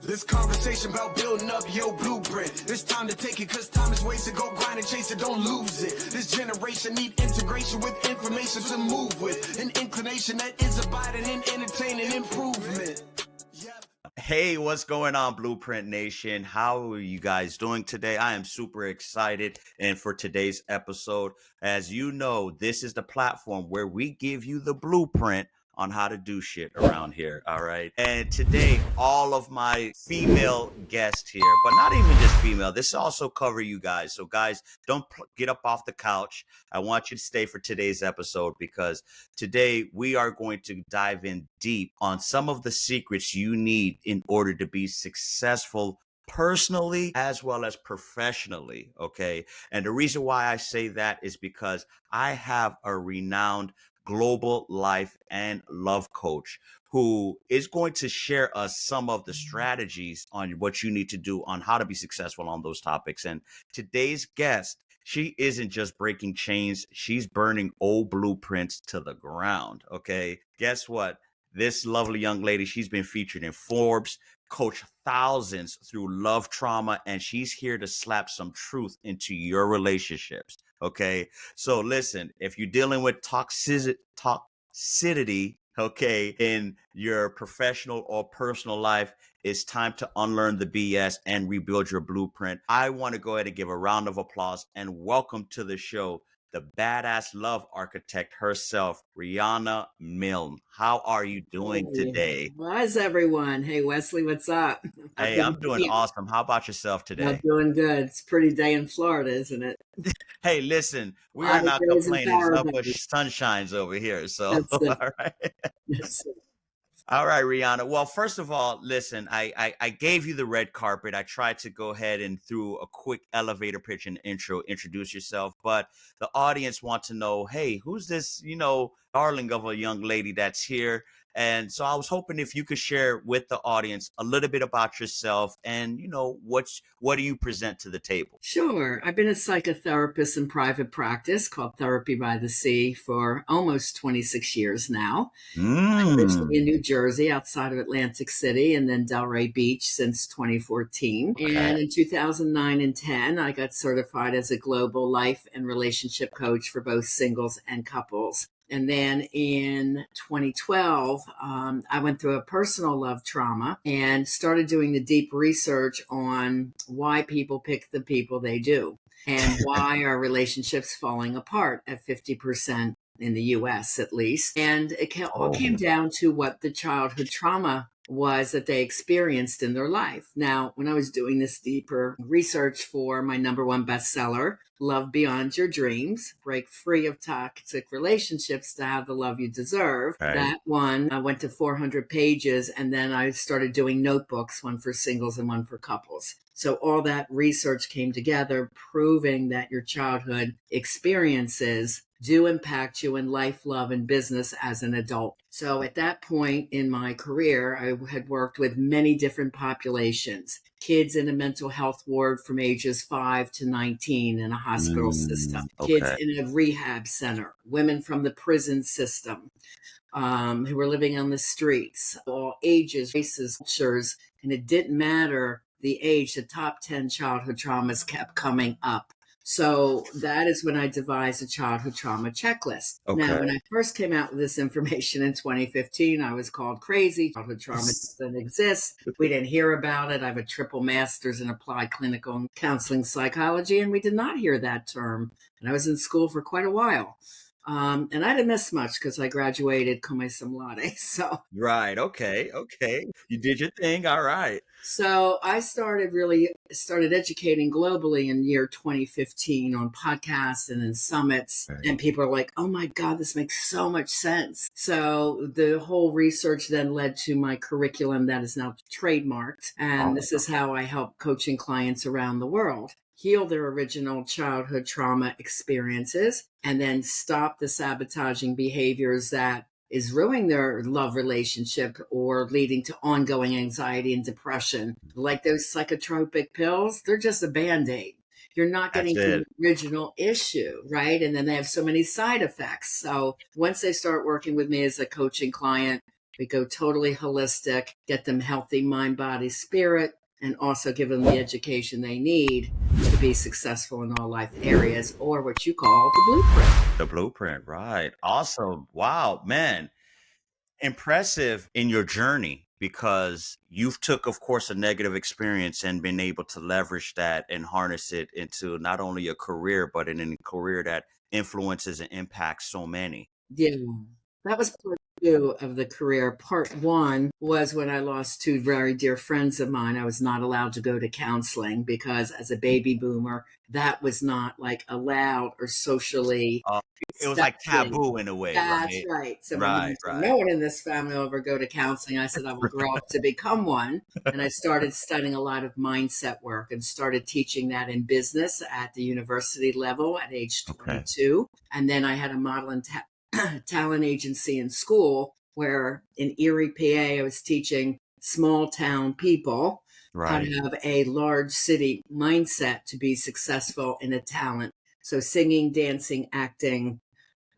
This conversation about building up your blueprint. It's time to take it cause time is wasted. Go grind and chase it, don't lose it. This generation need integration with information to move with. An inclination that is abiding in entertaining improvement. Hey, what's going on, Blueprint Nation? How are you guys doing today? I am super excited. And for today's episode, as you know, this is the platform where we give you the blueprint on how to do shit around here. All right. And today, all of my female guests here, but not even just female, this also cover you guys. So guys, don't get up off the couch. I want you to stay for today's episode because today we are going to dive in deep on some of the secrets you need in order to be successful personally as well as professionally. Okay. And the reason why I say that is because I have a renowned global life and love coach who is going to share us some of the strategies on what you need to do on how to be successful on those topics. And today's guest, she isn't just breaking chains, she's burning old blueprints to the ground. Okay. Guess what? This lovely young lady, she's been featured in Forbes, coached thousands through love trauma, and she's here to slap some truth into your relationships. Okay. So listen, if you're dealing with toxicity, okay, in your professional or personal life, it's time to unlearn the BS and rebuild your blueprint. I want to go ahead and give a round of applause and welcome to the show the badass love architect herself, Riana Milne. How are you doing today? How's everyone? Hey, Wesley, what's up? Hey, I'm doing awesome. How about yourself today? I'm doing good. It's a pretty day in Florida, isn't it? Hey, listen, we are not complaining. Sun shines over here. So, all right. All right, Riana. Well, first of all, listen, I gave you the red carpet. I tried to go ahead and through a quick elevator pitch and intro, introduce yourself. But the audience want to know, hey, who's this, darling of a young lady that's here? And so I was hoping if you could share with the audience a little bit about yourself and, what do you present to the table? Sure. I've been a psychotherapist in private practice called Therapy by the Sea for almost 26 years now. I'm originally in New Jersey outside of Atlantic City and then Delray Beach since 2014. Okay. And in 2009 and 10, I got certified as a global life and relationship coach for both singles and couples. And then in 2012, I went through a personal love trauma and started doing the deep research on why people pick the people they do and why are relationships falling apart at 50% in the US at least. And it all came down to what the childhood trauma was that they experienced in their life. Now, when I was doing this deeper research for my #1 bestseller, Love Beyond Your Dreams, Break Free of Toxic Relationships to Have the Love You Deserve. Right. That one, I went to 400 pages, and then I started doing notebooks, one for singles and one for couples. So all that research came together, proving that your childhood experiences do impact you in life, love, and business as an adult. So at that point in my career, I had worked with many different populations, kids in a mental health ward from ages 5 to 19 in a hospital system, kids in a rehab center, women from the prison system, who were living on the streets, all ages, races, cultures, and it didn't matter the age, the top 10 childhood traumas kept coming up. So that is when I devised a childhood trauma checklist. Okay. Now, when I first came out with this information in 2015, I was called crazy. Childhood trauma doesn't exist. We didn't hear about it. I have a triple master's in applied clinical and counseling psychology, and we did not hear that term. And I was in school for quite a while. And I didn't miss much because I graduated cum laude. So right, okay. You did your thing, all right. So I started educating globally in year 2015 on podcasts and in summits. Right. And people are like, oh my God, this makes so much sense. So the whole research then led to my curriculum that is now trademarked. And this is how I help coaching clients around the world heal their original childhood trauma experiences and then stop the sabotaging behaviors that is ruining their love relationship or leading to ongoing anxiety and depression. Like those psychotropic pills, they're just a Band-Aid. You're not getting to the original issue, right? And then they have so many side effects. So once they start working with me as a coaching client, We go totally holistic, get them healthy mind, body, spirit, and also give them the education they need to be successful in all life areas, or what you call the blueprint. The blueprint, right? Awesome. Wow, man. Impressive in your journey because you've took, of course, a negative experience and been able to leverage that and harness it into not only a career, but in a career that influences and impacts so many. Yeah, that was part two of the career. Part one was when I lost two very dear friends of mine. I was not allowed to go to counseling because, as a baby boomer, that was not like allowed or socially Uh, it was like accepted. taboo in a way, That's right? right. So my mom Right, said, right. no one in this family will ever go to counseling. I said, I will grow up to become one. And I started studying a lot of mindset work and started teaching that in business at the university level at age Okay. 22. And then I had a model and talent agency in school where in Erie, PA, I was teaching small town people how to Right. have a large city mindset to be successful in a talent. So singing, dancing, acting,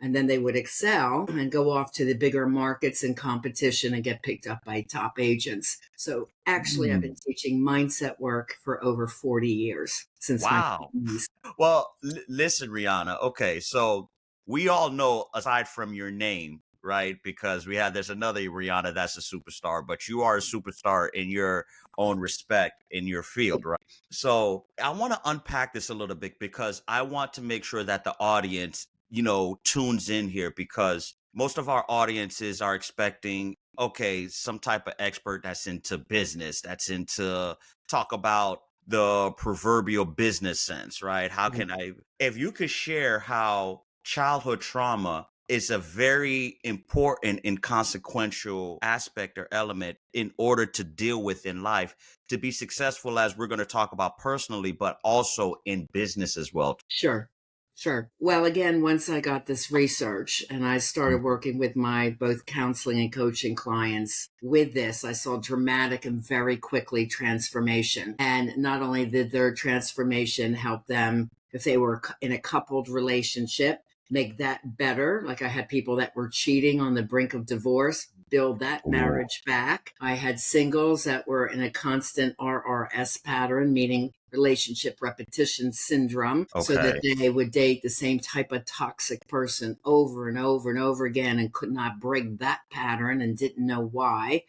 and then they would excel and go off to the bigger markets and competition and get picked up by top agents. So actually, I've been Mm. teaching mindset work for over 40 years since my Wow. 20s. Well, listen, Rihanna. Okay, so we all know, aside from your name, right? Because there's another Rihanna that's a superstar, but you are a superstar in your own respect in your field, right? So I want to unpack this a little bit because I want to make sure that the audience, tunes in here because most of our audiences are expecting, okay, some type of expert that's into business, that's into talk about the proverbial business sense, right? How can if you could share how childhood trauma is a very important and consequential aspect or element in order to deal with in life to be successful, as we're going to talk about personally, but also in business as well. Sure. Sure. Well, again, once I got this research and I started working with my both counseling and coaching clients with this, I saw dramatic and very quickly transformation. And not only did their transformation help them, if they were in a coupled relationship, make that better. Like I had people that were cheating on the brink of divorce, build that Ooh, marriage back. I had singles that were in a constant RRS pattern, meaning relationship repetition syndrome, so that okay, they would date the same type of toxic person over and over and over again and could not break that pattern and didn't know why.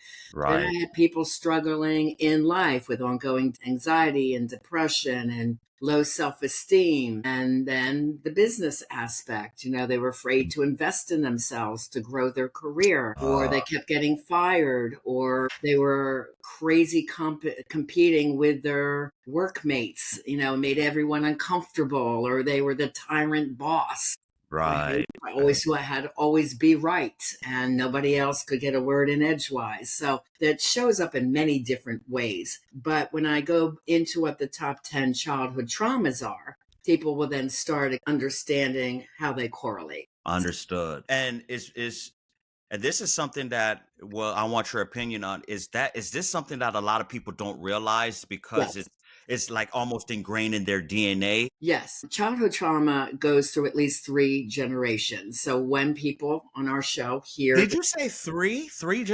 Then right, I had people struggling in life with ongoing anxiety and depression and low self esteem. And then the business aspect, they were afraid to invest in themselves to grow their career, or uh, they kept getting fired, or they were crazy competing with their workmates, made everyone uncomfortable, or they were the tyrant boss. right, I right. always who I had to always be right, and nobody else could get a word in edgewise. So that shows up in many different ways. But when I go into what the top 10 childhood traumas are, people will then start understanding how they correlate. Understood. And and this is something that, well, I want your opinion on. Is this something that a lot of people don't realize because Yes. it's like almost ingrained in their DNA? Yes, childhood trauma goes through at least three generations. So when people on our show hear Did you say three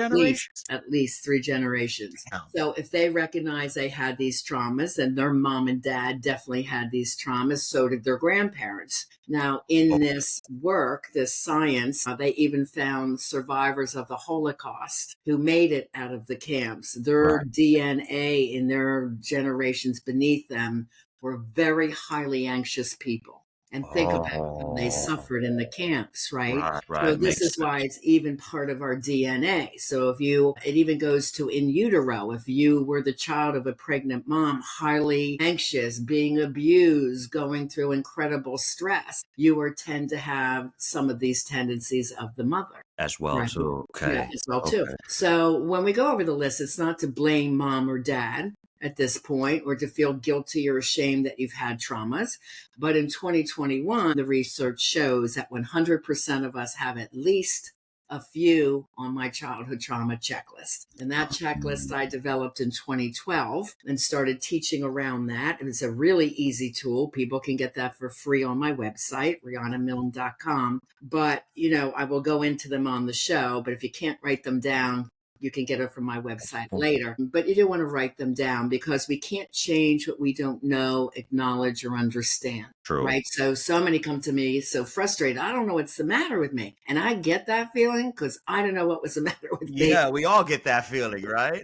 least generations? at least three generations. Damn. So if they recognize they had these traumas, then their mom and dad definitely had these traumas. So did their grandparents. Now, in Okay. this work, this science, they even found survivors of the Holocaust who made it out of the camps. Their Right. DNA in their generations beneath them were very highly anxious people. And think about how they Oh, suffered in the camps, right? right, So right. this Makes is why sense. it's even part of our DNA. So it even goes to in utero. If you were the child of a pregnant mom, highly anxious, being abused, going through incredible stress, you will tend to have some of these tendencies of the mother. As well, Right. too. Yeah, Okay. as well too. Okay. So when we go over the list, it's not to blame mom or dad at this point or to feel guilty or ashamed that you've had traumas. But in 2021, the research shows that 100% of us have at least a few on my childhood trauma checklist. And that checklist I developed in 2012 and started teaching around that. It was a really easy tool. People can get that for free on my website, rianamilne.com. But, I will go into them on the show. But if you can't write them down, you can get it from my website later. But you do want to write them down because we can't change what we don't know, acknowledge, or understand. True. Right. So many come to me so frustrated. I don't know what's the matter with me. And I get that feeling because I don't know what was the matter with me. Yeah, we all get that feeling, right?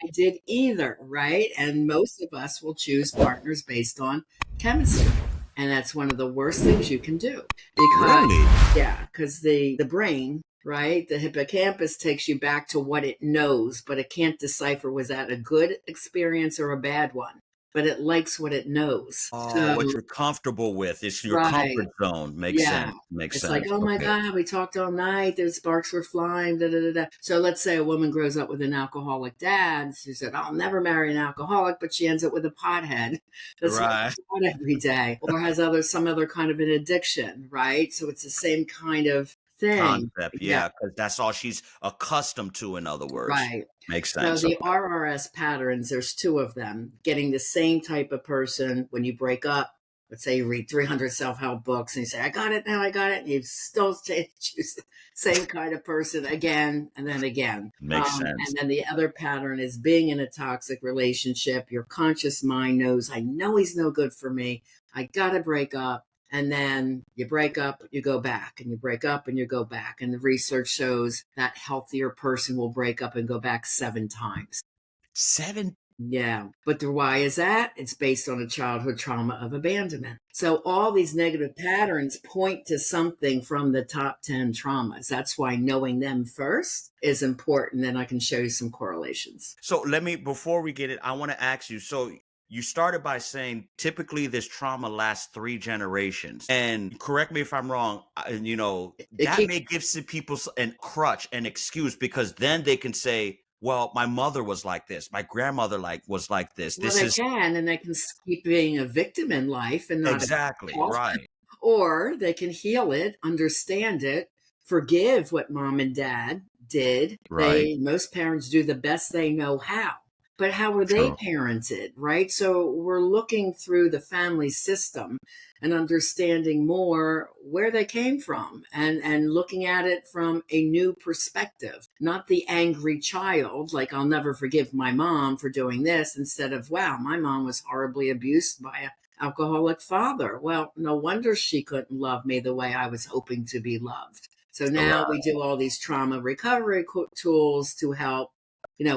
I did either. Right. And most of us will choose partners based on chemistry. And that's one of the worst things you can do. Because, Really? yeah, because the brain, right? The hippocampus takes you back to what it knows, but it can't decipher was that a good experience or a bad one. But it likes what it knows. Oh, what you're comfortable with. It's your Right. comfort zone. Makes sense. Makes It's sense. like, oh my God, we talked all night. The sparks were flying. Da, da, da, da. So let's say a woman grows up with an alcoholic dad. She said, I'll never marry an alcoholic, but she ends up with a pothead. That's Right. pot every day, or has some other kind of an addiction, right? So it's the same kind of thing. Concept, yeah, because that's all she's accustomed to, in other words. Right. Makes So sense. the RRS patterns, there's two of them. Getting the same type of person when you break up. Let's say you read 300 self-help books and you say, I got it now, I got it. And you still choose the same kind of person again and then again. Makes sense. And then the other pattern is being in a toxic relationship. Your conscious mind knows, I know he's no good for me. I got to break up. And then you break up, you go back, and you break up and you go back. And the research shows that healthier person will break up and go back 7 times. 7? Yeah. But why is that? It's based on a childhood trauma of abandonment. So all these negative patterns point to something from the top 10 traumas. That's why knowing them first is important. And I can show you some correlations. So before we get it, I want to ask you, so you started by saying typically this trauma lasts 3 generations. And correct me if I'm wrong, may give some people an crutch, an excuse, because then they can say, well, my mother was like this. My grandmother was like this. Well, they can, and they can keep being a victim in life and not exactly right. Or they can heal it, understand it, forgive what mom and dad did. Right. Most parents do the best they know how. But how were they parented, right? So we're looking through the family system and understanding more where they came from and looking at it from a new perspective, not the angry child, like I'll never forgive my mom for doing this, instead of, wow, my mom was horribly abused by an alcoholic father. Well, no wonder she couldn't love me the way I was hoping to be loved. So now we do all these trauma recovery tools to help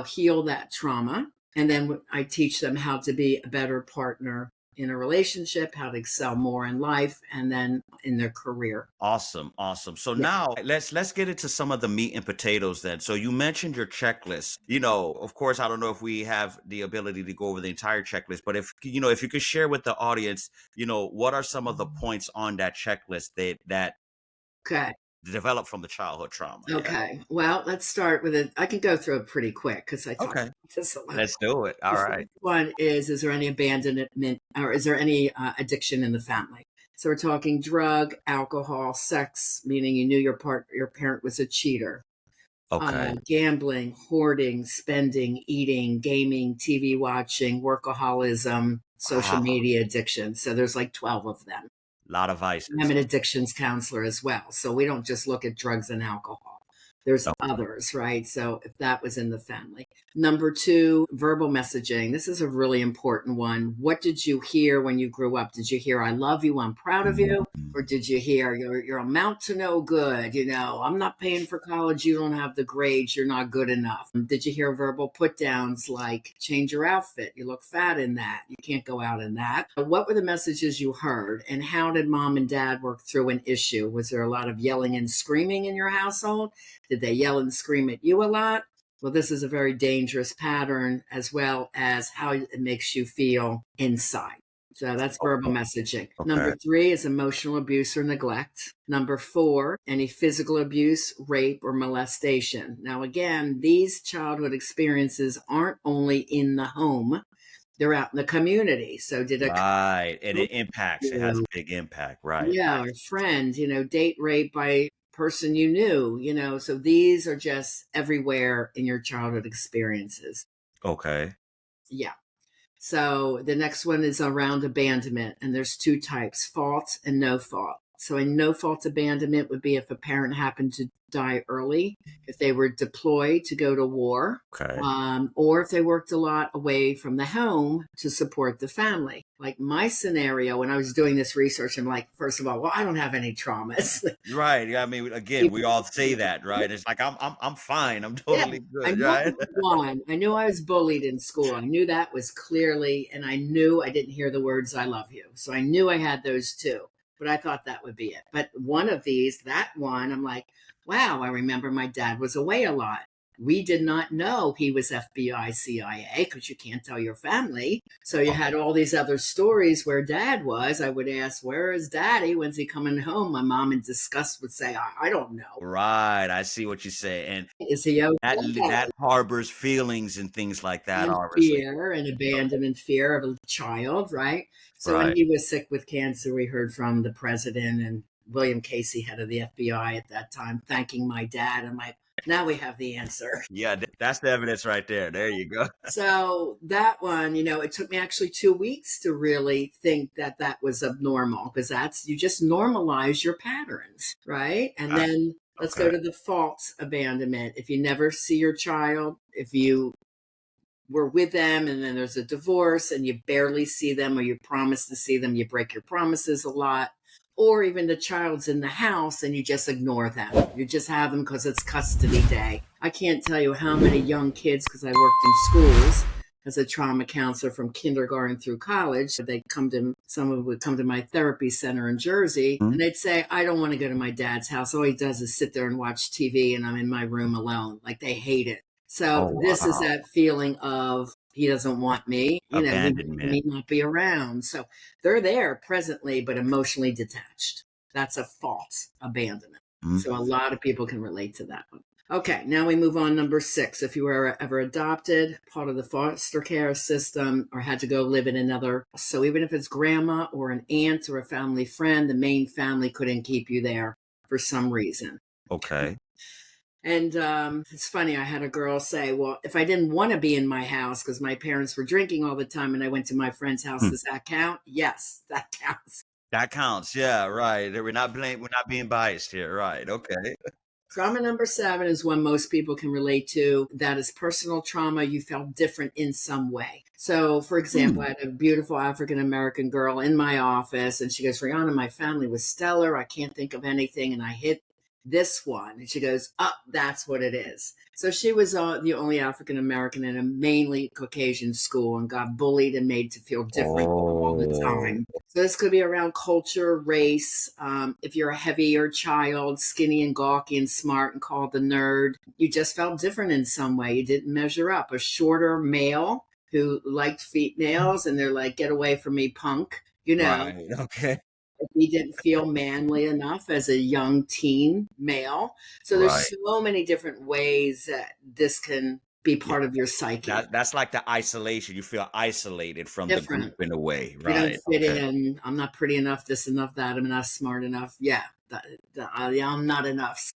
heal that trauma. And then I teach them how to be a better partner in a relationship, how to excel more in life, and then in their career. Awesome. So now let's get into some of the meat and potatoes then. So you mentioned your checklist. Of course, I don't know if we have the ability to go over the entire checklist, but if you could share with the audience, what are some of the points on that checklist that develop from the childhood trauma? Okay. Well, let's start with it. I can go through it pretty quick because I talked about this a lot. Let's do it. All right. One is there any abandonment or is there any addiction in the family? So we're talking drug, alcohol, sex, meaning you knew your parent was a cheater. Okay. Gambling, hoarding, spending, eating, gaming, TV watching, workaholism, social media addiction. So there's like 12 of them. A lot of vices. I'm an addictions counselor as well. So we don't just look at drugs and alcohol. There's others, right? So if that was in the family. Number 2, verbal messaging. This is a really important one. What did you hear when you grew up? Did you hear, I love you, I'm proud of you? Or did you hear, you're amount to no good? I'm not paying for college. You don't have the grades. You're not good enough. Did you hear verbal put downs like change your outfit? You look fat in that. You can't go out in that. What were the messages you heard? And how did mom and dad work through an issue? Was there a lot of yelling and screaming in your household? Did they yell and scream at you a lot? Well, this is a very dangerous pattern, as well as how it makes you feel inside. So that's verbal messaging. Okay. Number 3 is emotional abuse or neglect. Number 4, any physical abuse, rape, or molestation. Now, again, these childhood experiences aren't only in the home. They're out in the community. So and it impacts. It has a big impact, right? Yeah, or friend, date rape by person you knew, so these are just everywhere in your childhood experiences. Okay. Yeah. So the next one is around abandonment, and there's two types, fault and no fault. So a no fault abandonment would be if a parent happened to die early, if they were deployed to go to war, Okay. or if they worked a lot away from the home to support the family. Like my scenario, when I was doing this research, I'm like, first of all, well, I don't have any traumas. Right. Yeah. I mean, again, we all say that, right? It's like I'm fine. I'm Yeah, totally I good, knew I right? was one. I knew I was bullied in school. I knew that was clearly, and I knew I didn't hear the words "I love you." So I knew I had those two, but I thought that would be it. But one of these, that one, I'm like, wow, I remember my dad was away a lot. We did not know he was FBI, CIA, because you can't tell your family. So you had all these other stories where dad was. I would ask, where is daddy? When's he coming home? My mom in disgust would say, I don't know. Right. I see what you say. And Is he okay? that harbors feelings and things like that, And obviously. fear and abandonment fear of a child, right? So when Right. he was sick with cancer, we heard from the president and William Casey, head of the FBI at that time, thanking my dad. I'm like, now we have the answer. Yeah, that's the evidence right there. There you go. So that one, it took me actually 2 weeks to really think that that was abnormal, because you just normalize your patterns, right? And then let's go Okay. to the false abandonment. If you never see your child, if you were with them and then there's a divorce and you barely see them, or you promise to see them, you break your promises a lot, or even the child's in the house and you just ignore them. You just have them because it's custody day. I can't tell you how many young kids, because I worked in schools as a trauma counselor from kindergarten through college. Someone would come to my therapy center in Jersey, and they'd say, I don't want to go to my dad's house. All he does is sit there and watch TV and I'm in my room alone. Like, they hate it. So Oh, this is wow. that feeling of he doesn't want me, he Abandonment. may not be around. So they're there presently, but emotionally detached. That's a false abandonment. So a lot of people can relate to that one. Okay, now we move on. Number 6. If you were ever adopted, part of the foster care system, or had to go live in another. So even if it's grandma or an aunt or a family friend, the main family couldn't keep you there for some reason. Okay. And it's funny, I had a girl say, well, if I didn't want to be in my house because my parents were drinking all the time and I went to my friend's house, does that count? Yes, that counts. That counts. Yeah, right. We're not being biased here. Right. Okay. Trauma number 7 is one most people can relate to. That is personal trauma. You felt different in some way. So, for example, I had a beautiful African-American girl in my office, and she goes, Riana, my family was stellar. I can't think of anything. And I hit this one. And she goes, that's what it is. So she was the only African-American in a mainly Caucasian school and got bullied and made to feel different all the time. So this could be around culture, race. If you're a heavier child, skinny and gawky and smart and called the nerd, you just felt different in some way. You didn't measure up. A shorter male who liked females and they're like, get away from me, punk, Right. Okay. if he didn't feel manly enough as a young teen male. So Right. there's so many different ways that this can be Yeah. part of your psyche. That's like the isolation. You feel isolated from the Different. group in a way. You don't Right. fit Okay. in. I'm not pretty enough, this enough, that. I'm not smart enough. Yeah. I'm not enough.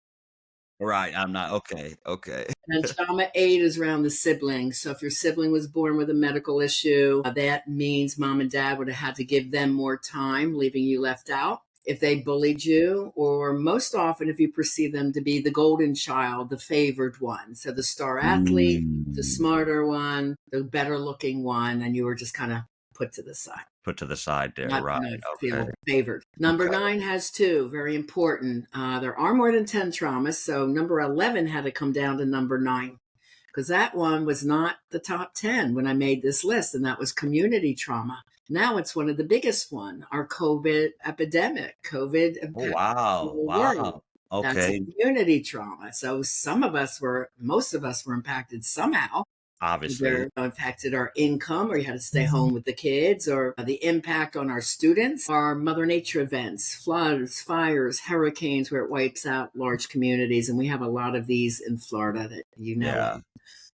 Right. I'm not. Okay. Okay. And trauma 8 is around the siblings. So if your sibling was born with a medical issue, that means mom and dad would have had to give them more time, leaving you left out. If they bullied you, or most often if you perceive them to be the golden child, the favored one. So the star athlete, the smarter one, the better looking one, and you were just kind of put to the side. Put to the side there. Not Right. feel Okay. favored. Number 9 has 2, very important. There are more than 10 traumas, so number 11 had to come down to number 9, because that one was not the top 10 when I made this list, and that was community trauma. Now it's one of the biggest one, our COVID epidemic. COVID Oh, impacted the wow. whole world. Wow. That's a Okay. community trauma. So most of us were impacted somehow. Obviously. Either affected our income, or you had to stay home with the kids, or the impact on our students, our mother nature events, floods, fires, hurricanes, where it wipes out large communities. And we have a lot of these in Florida that you know. Yeah.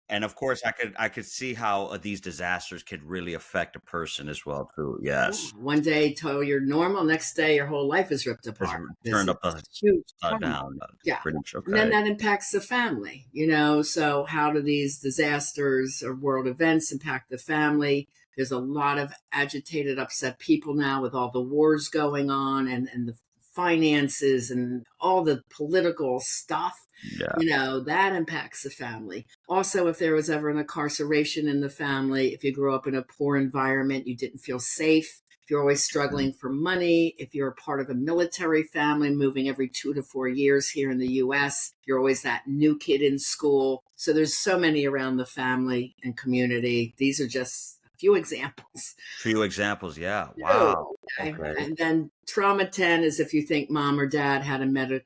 And of course, I could see how these disasters could really affect a person as well too. Yeah. Yes, One day, totally you're normal. Next day, your whole life is ripped it's apart. This turned is up the huge upside trauma. down. Yeah. Pretty much And then okay. that impacts the family, you know. So, how do these disasters or world events impact the family? There's a lot of agitated, upset people now with all the wars going on and the finances and all the political stuff, Yeah. you know, that impacts the family. Also, if there was ever an incarceration in the family, if you grew up in a poor environment, you didn't feel safe, if you're always Mhm. struggling for money, if you're a part of a military family moving every 2 to 4 years here in the US, you're always that new kid in school. So there's so many around the family and community. These are just a few examples. Few examples. Yeah. Two. Wow. Okay. Okay. And then trauma 10 is if you think mom or dad had a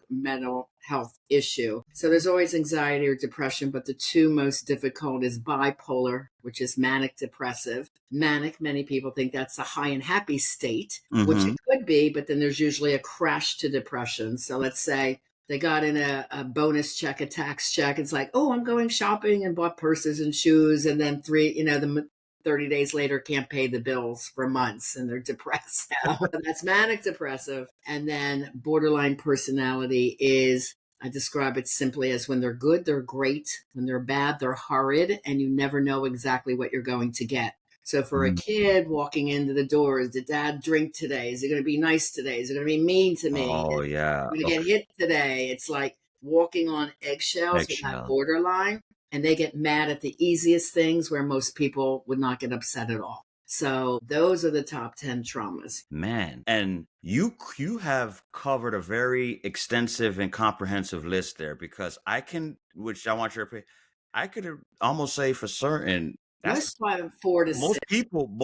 mental health issue. So there's always anxiety or depression, but the two most difficult is bipolar, which is manic depressive. Manic, many people think that's a high and happy state, which it Mm-hmm. could be, but then there's usually a crash to depression. So let's say they got in a bonus check, a tax check. It's like, oh, I'm going shopping and bought purses and shoes. And then the 30 days later can't pay the bills for months and they're depressed. That's manic depressive. And then borderline personality is, I describe it simply as when they're good, they're great. When they're bad, they're horrid. And you never know exactly what you're going to get. So for a kid walking into the door, did dad drink today? Is he going to be nice today? Is he going to be mean to me? Oh Is yeah. he going to get Okay. hit today? It's like walking on eggshells with that Eggshell. borderline, and they get mad at the easiest things where most people would not get upset at all. So those are the top 10 traumas. Man, and you have covered a very extensive and comprehensive list there because which I want your opinion. I could almost say for certain that's Most 4 to 6.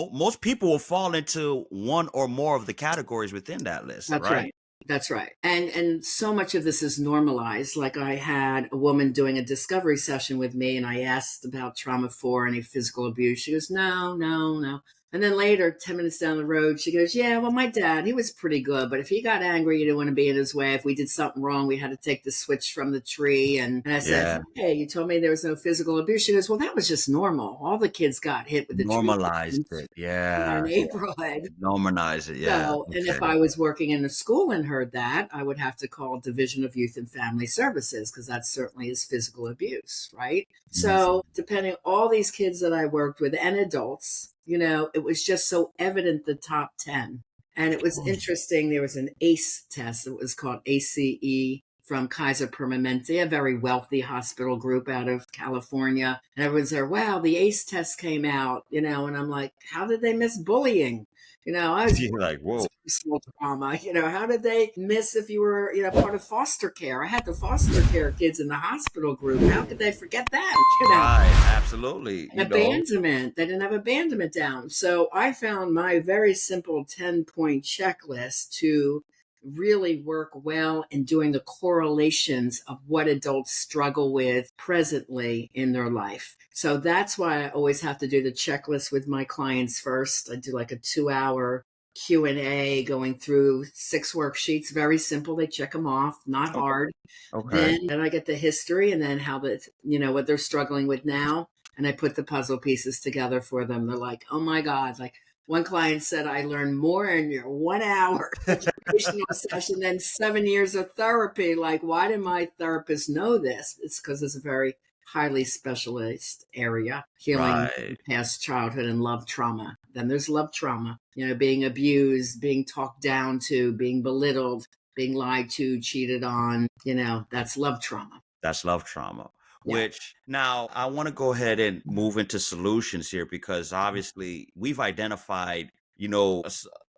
most people will fall into one or more of the categories within that list, That's right? right. That's right. And so much of this is normalized. Like I had a woman doing a discovery session with me and I asked about trauma 4, any physical abuse. She goes, no, no, no. And then later, 10 minutes down the road, she goes, yeah, well, my dad, he was pretty good. But if he got angry, you didn't want to be in his way. If we did something wrong, we had to take the switch from the tree. And I said, Yeah, hey, you told me there was no physical abuse. She goes, well, that was just normal. All the kids got hit with the tree normalized it. in our Yeah, neighborhood. normalize it. Yeah. So, and if Okay. I was working in a school and heard that, I would have to call Division of Youth and Family Services because that certainly is physical abuse, right? Mhm. So, depending all these kids that I worked with and adults, you know, it was just so evident the top 10. And it was interesting. There was an ACE test. It was called ACE from Kaiser Permanente, a very wealthy hospital group out of California. And everyone's there, wow, the ACE test came out, you know, and I'm like, how did they miss bullying? You know, I was You're like, whoa. personal trauma. You know, how did they miss if you were, you know, part of foster care? I had the foster care kids in the hospital group. How could they forget that? You know, Right, absolutely. and abandonment. They didn't have abandonment down. So I found my very simple 10-point checklist to really work well in doing the correlations of what adults struggle with presently in their life. So that's why I always have to do the checklist with my clients first. I do like a 2-hour Q&A going through 6 worksheets, very simple. They check them off, not Okay. hard. Okay. Then I get the history and then how you know, what they're struggling with now. And I put the puzzle pieces together for them. They're like, oh my God. Like one client said, I learned more in your 1 hour educational session than 7 years of therapy. Like, why did my therapist know this? It's because it's a very highly specialized area, healing Right. past childhood and love trauma. Then there's love trauma, you know, being abused, being talked down to, being belittled, being lied to, cheated on, you know, that's love trauma. That's love trauma. Yeah. Which now I want to go ahead and move into solutions here because obviously we've identified,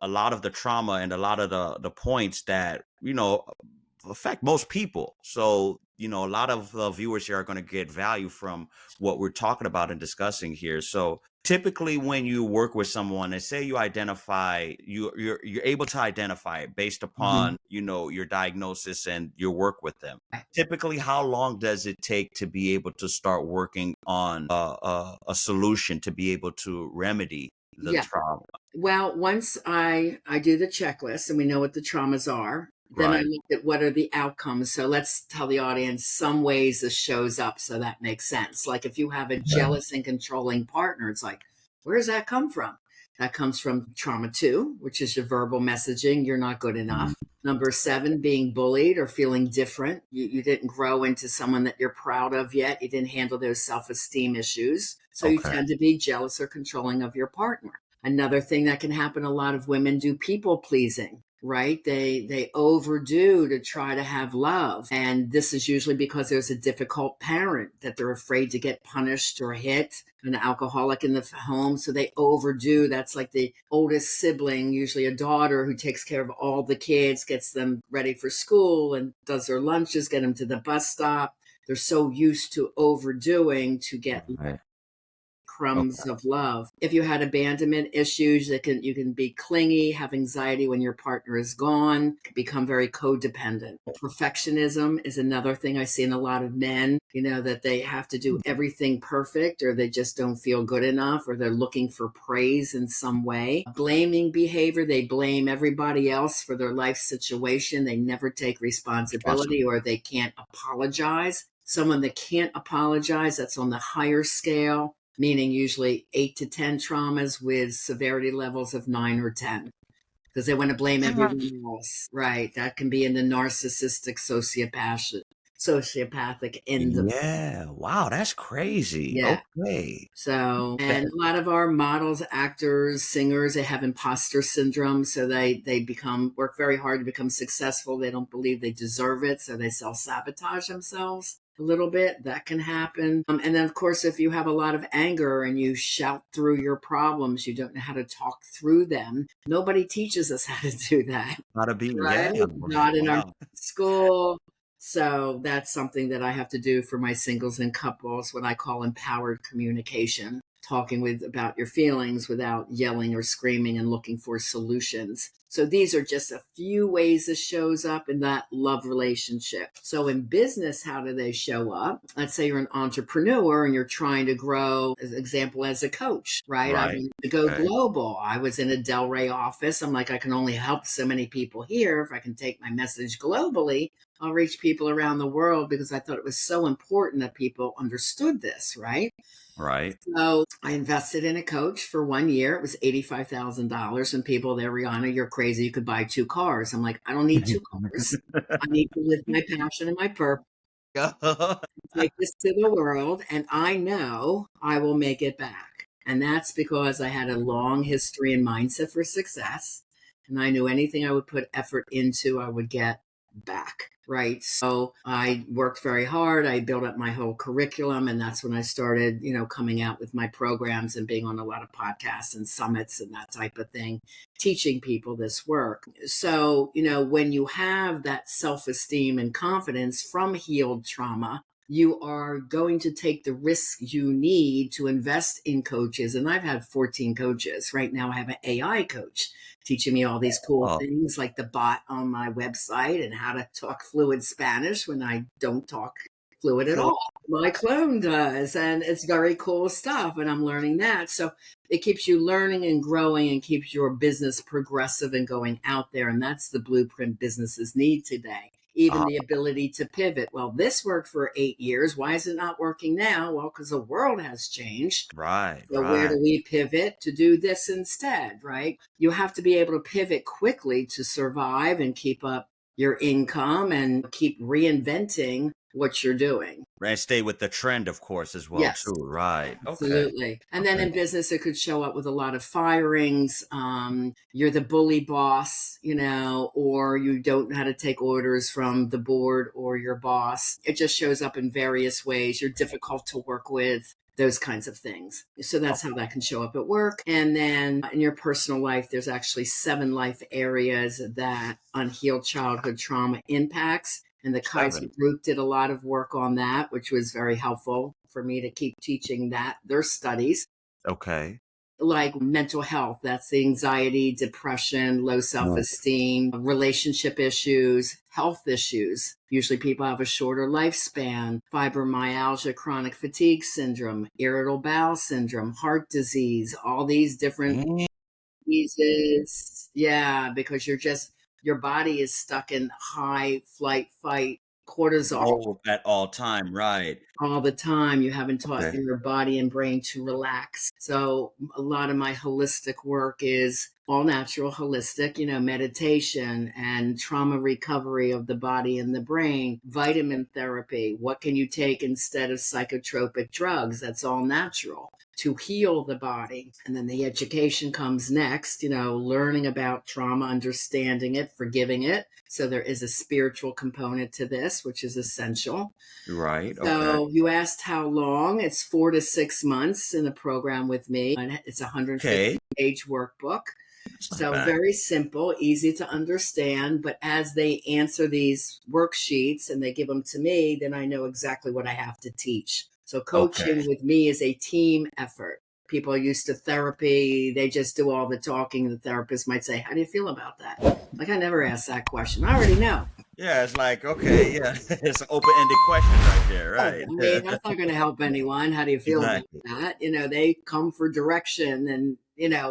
a lot of the trauma and a lot of the points that, affect most people. So, a lot of viewers here are going to get value from what we're talking about and discussing here. So typically when you work with someone and say you identify, you're able to identify it based Mhm. upon, your diagnosis and your work with them. Typically, how long does it take to be able to start working on a solution to be able to remedy the Yeah. trauma? Well, once I do the checklist and we know what the traumas are, Then I Right. looked at what are the outcomes. So let's tell the audience some ways this shows up so that makes sense. Like if you have a jealous and controlling partner, it's like, where does that come from? That comes from trauma two, which is your verbal messaging. You're not good Mhm. enough. Number seven, being bullied or feeling different. You didn't grow into someone that you're proud of yet. You didn't handle those self-esteem issues. So you Okay. tend to be jealous or controlling of your partner. Another thing that can happen, a lot of women do people pleasing, right? They overdo to try to have love. And this is usually because there's a difficult parent that they're afraid to get punished or hit, an alcoholic in the home. So they overdo. That's like the oldest sibling, usually a daughter who takes care of all the kids, gets them ready for school and does their lunches, get them to the bus stop. They're so used to overdoing to get Right. crumbs Okay. of love. If you had abandonment issues, you can be clingy, have anxiety when your partner is gone, become very codependent. Perfectionism is another thing I see in a lot of men, that they have to do everything perfect or they just don't feel good enough or they're looking for praise in some way. Blaming behavior, they blame everybody else for their life situation. They never take responsibility Responsible. or they can't apologize. Someone that can't apologize, that's on the higher scale, meaning usually 8 to 10 traumas with severity levels of 9 or 10, because they want to blame everyone else. Right. That can be in the narcissistic sociopathic end of things. Yeah. Wow, that's crazy. Yeah. Okay. So, That- and a lot of our models, actors, singers, they have imposter syndrome. So they work very hard to become successful. They don't believe they deserve it. So they self sabotage themselves a little bit. That can happen. And then, of course, if you have a lot of anger and you shout through your problems, you don't know how to talk through them. Nobody teaches us how to do that, Gotta be, right? yeah. Not in our Wow. school. So that's something that I have to do for my singles and couples, what I call empowered communication, talking about your feelings without yelling or screaming and looking for solutions. So these are just a few ways this shows up in that love relationship. So in business, how do they show up? Let's say you're an entrepreneur and you're trying to grow, as example, as a coach, right? I Right. wanted to go Okay. global. I was in a Delray office. I'm like, I can only help so many people here. If I can take my message globally, I'll reach people around the world, because I thought it was so important that people understood this, right? Right. So I invested in a coach for 1 year. It was $85,000. And people there, Rihanna, you're crazy. You could buy 2 cars. I'm like, I don't need 2 cars. I need to live my passion and my purpose, take this to the world, and I know I will make it back. And that's because I had a long history and mindset for success. And I knew anything I would put effort into, I would get back. Right. So I worked very hard. I built up my whole curriculum. And that's when I started, coming out with my programs and being on a lot of podcasts and summits and that type of thing, teaching people this work. So, when you have that self esteem and confidence from healed trauma, you are going to take the risk you need to invest in coaches. And I've had 14 coaches. Right now, I have an AI coach teaching me all these cool Oh, things like the bot on my website and how to talk fluid Spanish when I don't talk fluid at cool. all. My clone does, and it's very cool stuff. And I'm learning that. So it keeps you learning and growing and keeps your business progressive and going out there. And that's the blueprint businesses need today. Even Uh, the ability to pivot. Well, this worked for 8 years. Why is it not working now? Well, because the world has changed. right. So where Right. do we pivot to do this instead, right? You have to be able to pivot quickly to survive and keep up your income and keep reinventing what you're doing. And stay with the trend, of course, as well, Yes. too. Right. Okay. Absolutely. And then Okay. in business, it could show up with a lot of firings. You're the bully boss, or you don't know how to take orders from the board or your boss. It just shows up in various ways. You're difficult to work with, those kinds of things. So Oh, that's how that can show up at work. And then in your personal life, there's actually 7 life areas that unhealed childhood trauma impacts. And the Kaiser 7. group did a lot of work on that, which was very helpful for me to keep teaching their studies. Okay. Like mental health, that's the anxiety, depression, low self Mm. esteem, relationship issues, health issues. Usually people have a shorter lifespan, fibromyalgia, chronic fatigue syndrome, irritable bowel syndrome, heart disease, all these different Mm. diseases. Yeah, because your body is stuck in high flight, fight, cortisol Oh, at all time, right. all the time. You haven't taught Okay. your body and brain to relax. So a lot of my holistic work is all natural, holistic, meditation and trauma recovery of the body and the brain, vitamin therapy. What can you take instead of psychotropic drugs? That's all natural to heal the body. And then the education comes next, learning about trauma, understanding it, forgiving it. So there is a spiritual component to this, which is essential. Right. Okay. So you asked how long. It's 4 to 6 months in the program with me. And it's a 150 Okay. page workbook. It's not So bad. very simple, easy to understand. But as they answer these worksheets and they give them to me, then I know exactly what I have to teach. So Okay. coaching with me is a team effort. People are used to therapy. They just do all the talking. The therapist might say, how do you feel about that? Like, I never ask that question. I already know. Yeah, it's like, okay, yeah. It's an open-ended question right there, I right? mean, that's not going to help anyone. How do you feel about Exactly. that? They come for direction and,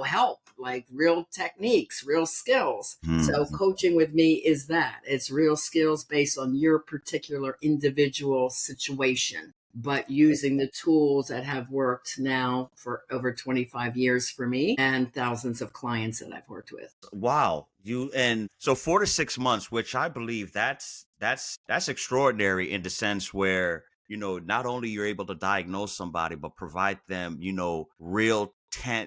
help, like real techniques, real skills. So Mhm. coaching with me is that. It's real skills based on your particular individual situation, but using the tools that have worked now for over 25 years for me and thousands of clients that I've worked with. Wow. And so 4 to 6 months, which I believe that's extraordinary in the sense where, not only you're able to diagnose somebody, but provide them, real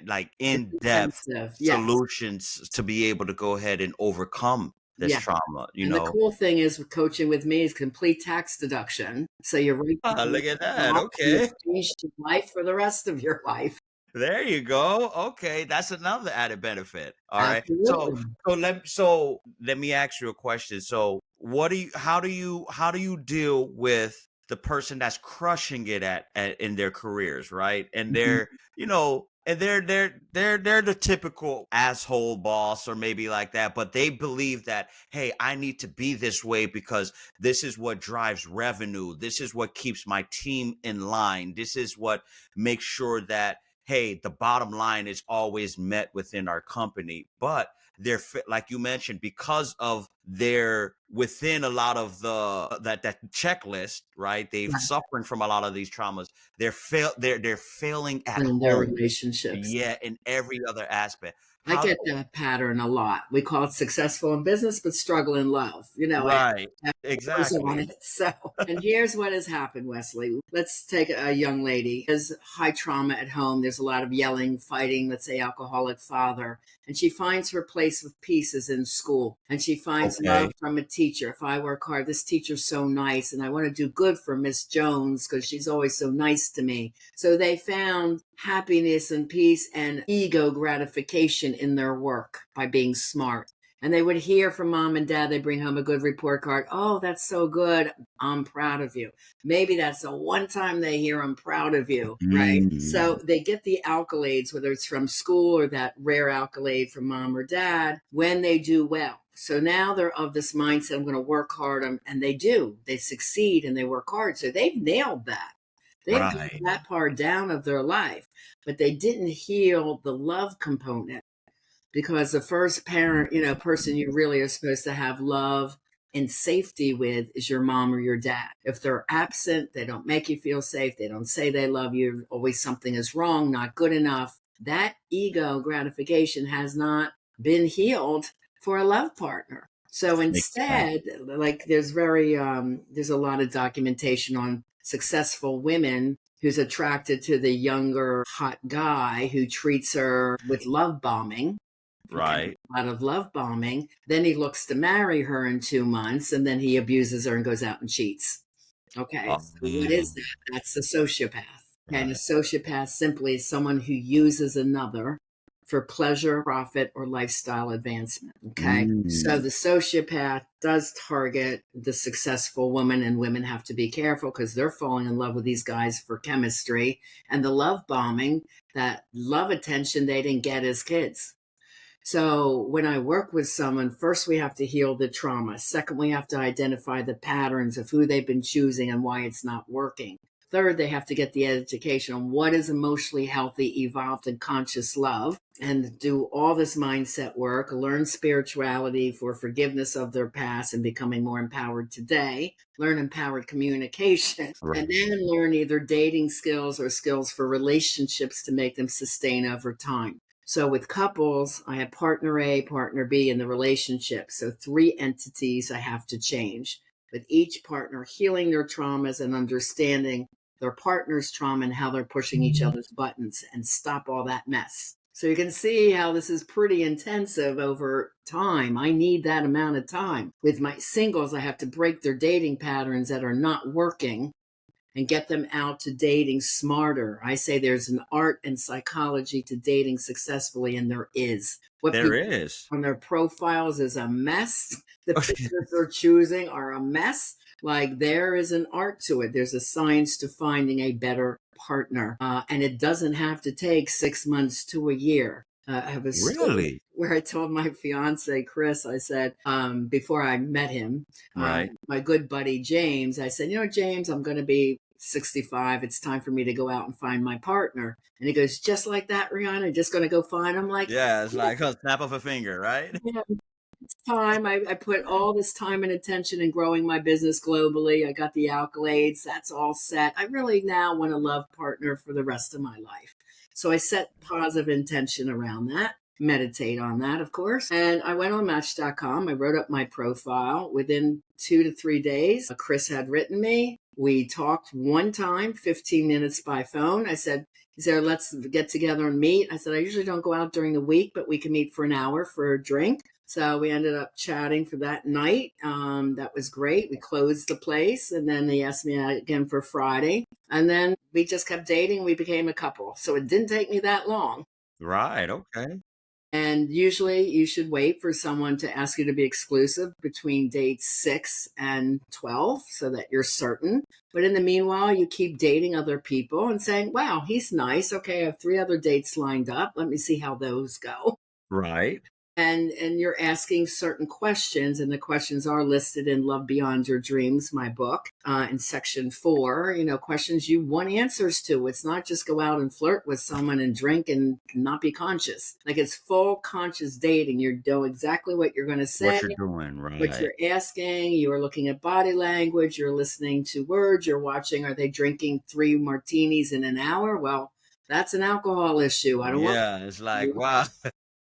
like It's in-depth intensive. Yes. solutions to be able to go ahead and overcome this Yeah. trauma, And the cool thing is with coaching with me is complete tax deduction. So you're right Ah, there look at that. off, and Okay. it's changed your life for the rest of your life. There you go. Okay, that's another added benefit. All right. So Absolutely. so let me ask you a question. So how do you deal with the person that's crushing it at in their careers, right? And Mhm. they're the typical asshole boss or maybe like that, but they believe that, hey, I need to be this way because this is what drives revenue. This is what keeps my team in line. This is what makes sure that, hey, the bottom line is always met within our company. But they're like you mentioned, because of their within a lot of that checklist, right? They've Yeah. suffering from a lot of these traumas. They're failing at In their home. relationships. Yeah, in every other aspect. I How get that pattern a lot. We call it successful in business, but struggle in love. It right. goes on Exactly. it. So, and here's what has happened, Wesley. Let's take a young lady. Has high trauma at home. There's a lot of yelling, fighting, let's say alcoholic father. And she finds her place of peace is in school. And she finds love Okay. from a teacher. If I work hard, this teacher's so nice. And I want to do good for Miss Jones because she's always so nice to me. So they found happiness and peace and ego gratification in their work by being smart. And they would hear from mom and dad, they bring home a good report card. Oh, that's so good. I'm proud of you. Maybe that's the one time they hear I'm proud of you, right? Mm, So they get the accolades, whether it's from school or that rare accolade from mom or dad, when they do well. So now they're of this mindset, I'm going to work hard. And they do. They succeed and they work hard. So they've nailed that. They've got right. that part down of their life, but they didn't heal the love component because the first parent, person you really are supposed to have love and safety with is your mom or your dad. If they're absent, they don't make you feel safe. They don't say they love you. Always something is wrong, not good enough. That ego gratification has not been healed for a love partner. So Makes sense. instead, like there's a lot of documentation on successful women who's attracted to the younger hot guy who treats her with love bombing. Okay, Right. a lot of love bombing. Then he looks to marry her in 2 months and then he abuses her and goes out and cheats. Okay, so what is Um, that? That's a sociopath. And a right. sociopath simply is someone who uses another for pleasure, profit, or lifestyle advancement. Okay, so Mm, the sociopath does target the successful woman, and women have to be careful because they're falling in love with these guys for chemistry and the love bombing, that love attention they didn't get as kids. So when I work with someone, first we have to heal the trauma. Second, we have to identify the patterns of who they've been choosing and why it's not working. Third, they have to get the education on what is emotionally healthy, evolved, and conscious love, and do all this mindset work, learn spirituality for forgiveness of their past and becoming more empowered today, learn empowered communication, Right. and then learn either dating skills or skills for relationships to make them sustain over time. So with couples, I have partner A, partner B in the relationship. So 3 entities I have to change, with each partner healing their traumas and understanding their partner's trauma and how they're pushing each other's buttons and stop all that mess. So you can see how this is pretty intensive over time. I need that amount of time. With my singles, I have to break their dating patterns that are not working and get them out to dating smarter. I say there's an art and psychology to dating successfully, and there is. What There people is. on their profiles is a mess. The pictures they're choosing are a mess. Like, there is an art to it. There's a science to finding a better partner. And it doesn't have to take 6 months to a year. I have a story Really? where I told my fiance, Chris, I said, before I met him, Right. my good buddy, James, I said, James, I'm going to be 65. It's time for me to go out and find my partner. And he goes, just like that, Rihanna, just going to go find him? Like, Yeah, it's like a snap of a finger, right? yeah, it's time. I put all this time and attention in growing my business globally. I got the accolades. That's all set. I really now want a love partner for the rest of my life. So I set positive intention around that. Meditate on that, of course. And I went on Match.com. I wrote up my profile. Within 2 to 3 days, Chris had written me. We talked one time, 15 minutes by phone. He said, let's get together and meet. I said, I usually don't go out during the week, but we can meet for an hour for a drink. So we ended up chatting for that night. That was great. We closed the place, and then he asked me again for Friday. And then we just kept dating. We became a couple. So it didn't take me that long. Right. Okay. And usually you should wait for someone to ask you to be exclusive between dates 6 and 12 so that you're certain. But in the meanwhile, you keep dating other people and saying, wow, he's nice. Okay, I have 3 other dates lined up. Let me see how those go. Right. And you're asking certain questions, and the questions are listed in Love Beyond Your Dreams, my book, in section 4, questions you want answers to. It's not just go out and flirt with someone and drink and not be conscious. Like, it's full conscious dating. You know exactly what you're going to say, What you're doing, what right? you're asking. You are looking at body language. You're listening to words. You're watching, are they drinking 3 martinis in an hour? Well, that's an alcohol issue. I don't want Yeah, it's like, wow.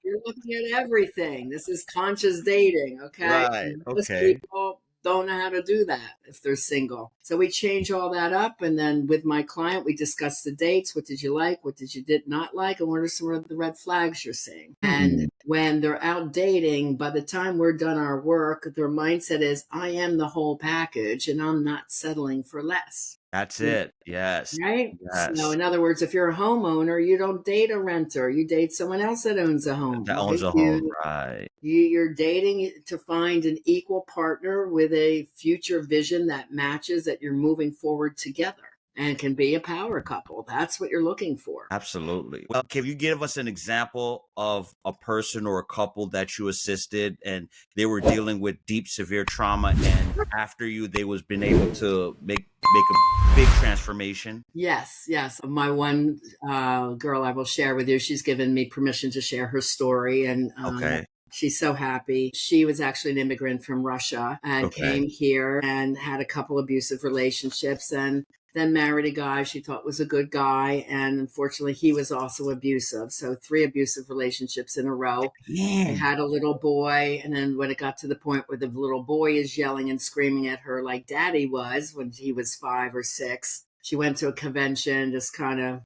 You're looking at everything. This is conscious dating, okay? Right. And most Okay. people don't know how to do that if they're single. So we change all that up. And then with my client, we discuss the dates. What did you like? What did you did not like? And what are some of the red flags you're seeing? And when they're out dating, by the time we're done our work, their mindset is, I am the whole package and I'm not settling for less. That's it. Yes. Right? So, Yes. in other words, if you're a homeowner, you don't date a renter. You date someone else that owns a home. That owns Right? a home. Right. You're dating to find an equal partner with a future vision that matches, that you're moving forward together and can be a power couple. That's what you're looking for. Absolutely. Well, can you give us an example of a person or a couple that you assisted and they were dealing with deep, severe trauma, and after you, they was been able to make a big transformation? Yes. My one girl I will share with you, she's given me permission to share her story. And Okay. she's so happy. She was actually an immigrant from Russia and Okay. came here and had a couple abusive relationships, and then married a guy she thought was a good guy. And unfortunately, he was also abusive. So 3 abusive relationships in a row. They Man. had a little boy. And then when it got to the point where the little boy is yelling and screaming at her like daddy was when he was 5 or 6, she went to a convention, just kind of,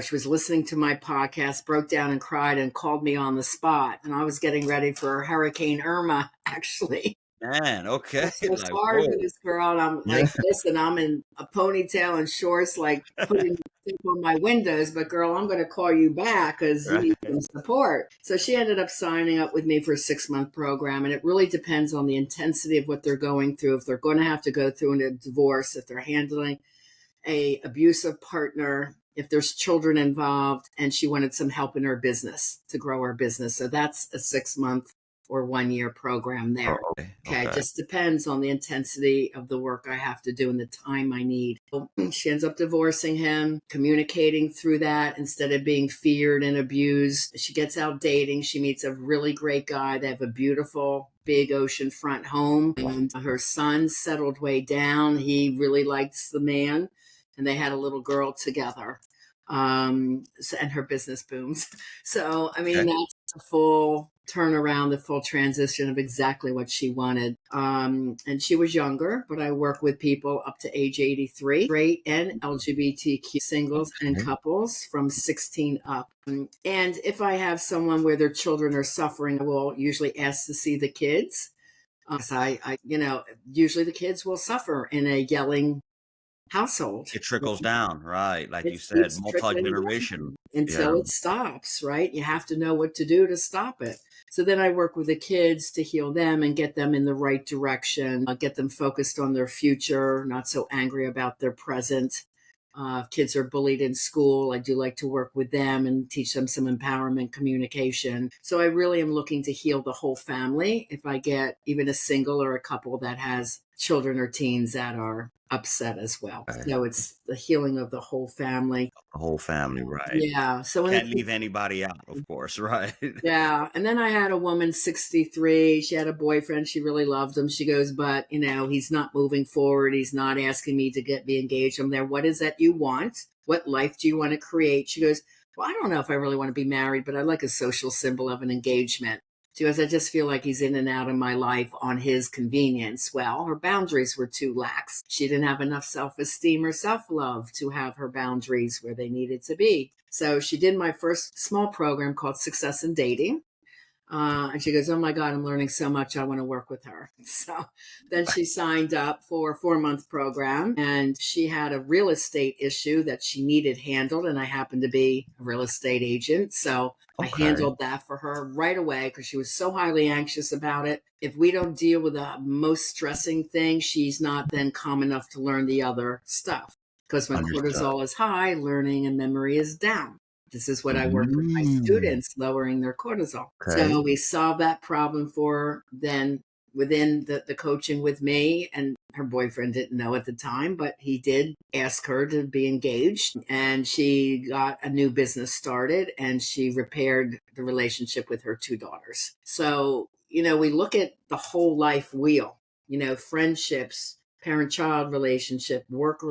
she was listening to my podcast, broke down and cried and called me on the spot. And I was getting ready for Hurricane Irma, actually. Man. I Okay. feel Like, sorry whoa. for this girl. And I'm Yeah. like, listen, I'm in a ponytail and shorts, like putting tape on my windows, but girl, I'm going to call you back because you Right. need some support. So she ended up signing up with me for a 6-month program. And it really depends on the intensity of what they're going through. If they're going to have to go through a divorce, if they're handling a abusive partner, if there's children involved, and she wanted some help in her business to grow her business. So that's a 6-month or 1 year program there. Oh, okay. Okay, it Okay. just depends on the intensity of the work I have to do and the time I need. She ends up divorcing him, communicating through that instead of being feared and abused. She gets out dating. She meets a really great guy. They have a beautiful big oceanfront home, and her son settled way down. He really likes the man, and they had a little girl together. And her business booms. So, I mean, Okay. that's a full turnaround, the full transition of exactly what she wanted. And she was younger, but I work with people up to age 83, straight and LGBTQ singles and Okay. couples from 16 up. And if I have someone where their children are suffering, I will usually ask to see the kids. So usually the kids will suffer in a yelling household. It trickles down, right? Like It you said, keeps trickling down multi-generation. Yeah. until it stops, right? You have to know what to do to stop it. So then I work with the kids to heal them and get them in the right direction, get them focused on their future, not so angry about their present. If kids are bullied in school, I do like to work with them and teach them some empowerment communication. So I really am looking to heal the whole family if I get even a single or a couple that has children or teens that are upset as well. Okay. So it's the healing of the whole family. The whole family, right? Yeah. So when Can't leave anybody out, of course, right? yeah. And then I had a woman, 63. She had a boyfriend. She really loved him. She goes, but, he's not moving forward. He's not asking me to be engaged. I'm there. What is that you want? What life do you want to create? She goes, well, I don't know if I really want to be married, but I like a social symbol of an engagement. She goes, I just feel like he's in and out of my life on his convenience. Well, her boundaries were too lax. She didn't have enough self-esteem or self-love to have her boundaries where they needed to be. So she did my first small program called Success in Dating. And she goes, oh my God, I'm learning so much. I want to work with her. So then she signed up for a 4-month program, and she had a real estate issue that she needed handled. And I happened to be a real estate agent. So I Okay. handled that for her right away because she was so highly anxious about it. If we don't deal with the most stressing thing, she's not then calm enough to learn the other stuff. Because when Understood. cortisol is high, learning and memory is down. This is what I work with my Mm. students, lowering their cortisol. Okay. So we solved that problem for her. Then within the coaching with me, and her boyfriend didn't know at the time, but he did ask her to be engaged. And she got a new business started, and she repaired the relationship with her 2 daughters. So, we look at the whole life wheel, friendships, parent-child relationship, work.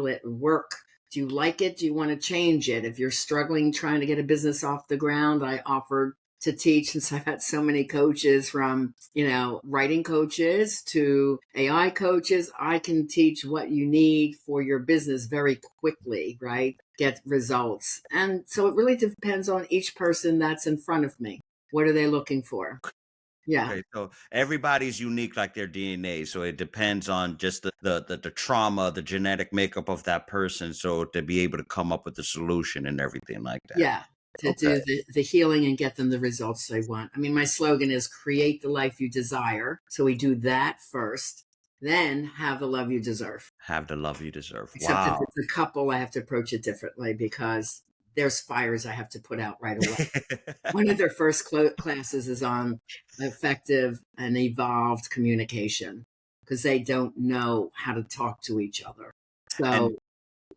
Do you like it? Do you want to change it? If you're struggling trying to get a business off the ground, I offered to teach, since I've had so many coaches from, writing coaches to AI coaches. I can teach what you need for your business very quickly, right? Get results. And so it really depends on each person that's in front of me. What are they looking for? Yeah. Okay, so everybody's unique like their DNA. So it depends on just the trauma, the genetic makeup of that person. So to be able to come up with a solution and everything like that. Yeah. To Okay. do the healing and get them the results they want. I mean, my slogan is create the life you desire. So we do that first, then have the love you deserve. Have the love you deserve. Except if Wow. it's a couple, I have to approach it differently because there's fires I have to put out right away. One of their first classes is on effective and evolved communication because they don't know how to talk to each other. And So,